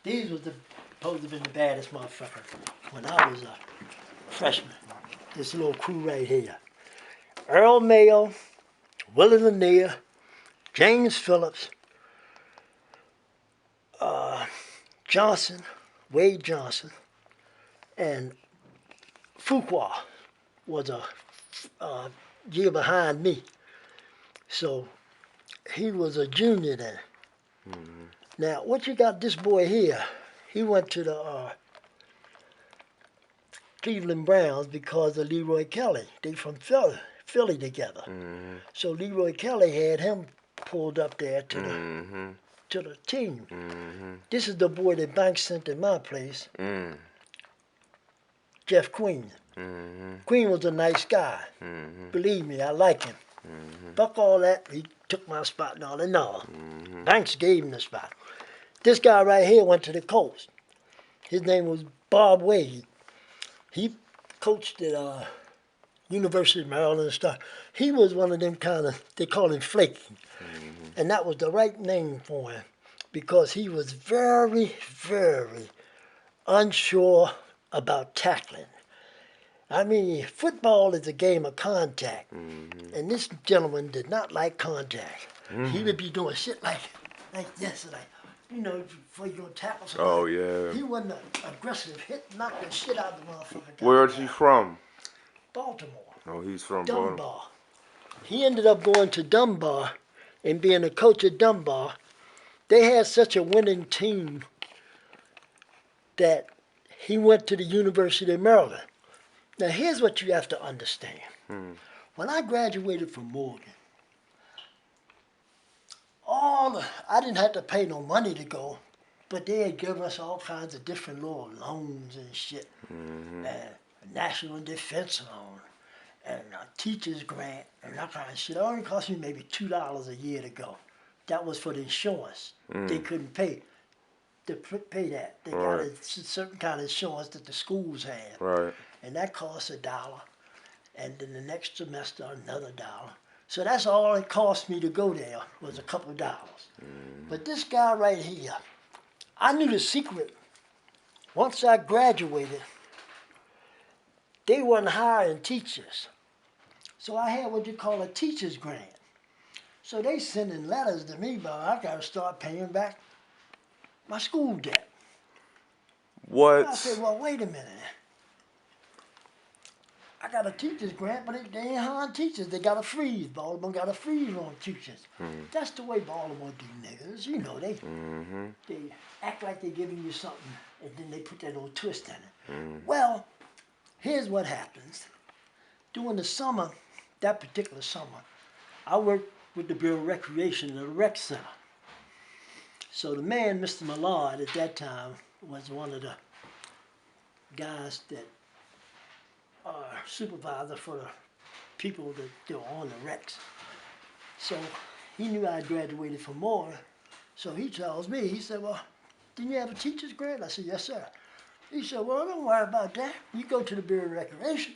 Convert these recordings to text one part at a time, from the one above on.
These was supposed to have been the baddest motherfucker when I was a freshman. This little crew right here. Earl Mayo, Willie Lanier, James Phillips, Johnson, Wade Johnson, and Fuqua was a year behind me. So he was a junior then. Mm-hmm. Now, what you got this boy here, he went to the Cleveland Browns because of Leroy Kelly. They from Philly together. Mm-hmm. So Leroy Kelly had him pulled up there to the Mm-hmm. to the team. Mm-hmm. This is the boy that Banks sent to my place, Mm-hmm. Jeff Queen. Mm-hmm. Queen was a nice guy. Mm-hmm. Believe me, I like him. Mm-hmm. Fuck all that. He took my spot and all that. No. Mm-hmm. Banks gave him the spot. This guy right here went to the Colts. His name was Bob Wade. He coached at University of Maryland and stuff. He was one of them kind of, they call him flaky. Mm-hmm. And that was the right name for him because he was very, very unsure about tackling. I mean, football is a game of contact. Mm-hmm. And this gentleman did not like contact. Mm-hmm. He would be doing shit like this, before you go tackle somebody. Oh yeah. He wasn't an aggressive hit, knocked the shit out of the motherfucker. Where's he from? Baltimore. Oh, he's from Baltimore. Dunbar. He ended up going to Dunbar and being a coach at Dunbar. They had such a winning team that he went to the University of Maryland. Now, here's what you have to understand. Hmm. When I graduated from Morgan, I didn't have to pay no money to go, but they had given us all kinds of different little loans and shit. Mm-hmm. And a national defense loan and a teacher's grant and that kind of shit. It only cost me maybe $2 a year to go. That was for the insurance. They couldn't pay to pay that. They got a certain kind of insurance that the schools had. Right. And that cost $1. And then the next semester, another $1. So that's all it cost me to go there was a couple of dollars. But this guy right here, I knew the secret. Once I graduated, they weren't hiring teachers. So I had what you call a teacher's grant. So they sending letters to me, but I got to start paying back my school debt. What? I said, well, wait a minute. I got a teacher's grant, but they ain't hiring teachers. They got a freeze. Baltimore got a freeze on teachers. That's the way Baltimore do niggas. You know, they act like they're giving you something, and then they put that little twist in it. Well, here's what happens. During the summer, that particular summer, I worked with the Bureau of Recreation in the rec center. So the man, Mr. Millard, at that time, was one of the guys that supervisor for the people that were on the recs. So he knew I graduated from Moore. So he tells me, he said, well, didn't you have a teacher's grant? I said, yes, sir. He said, well, don't worry about that. You go to the Bureau of Recreation.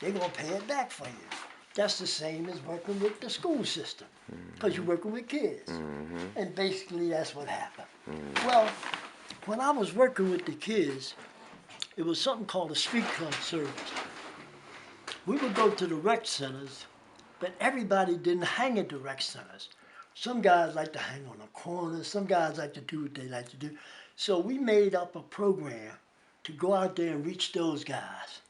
They're going to pay it back for you. That's the same as working with the school system because you're working with kids. And basically that's what happened. Well, when I was working with the kids, it was something called a street club service. We would go to the rec centers, but everybody didn't hang at the rec centers. Some guys like to hang on the corner. Some guys like to do what they like to do. So we made up a program to go out there and reach those guys.